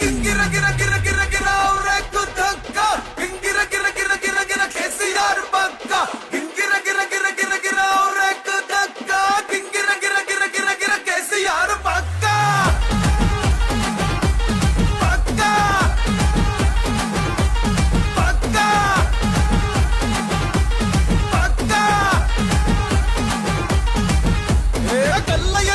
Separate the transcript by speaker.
Speaker 1: గింగిర గిర గిర గిర గిర ఔరెక్కు దక్క గింగిర గిర గిర గిర గిర కేసీఆర్ పక్క గింగిర గిర గిర గిర గిర ఔరెక్కు దక్క గింగిర గిర గిర గిర గిర కేసీఆర్ పక్క పక్క పక్క పక్క ఏ కల్లయ్య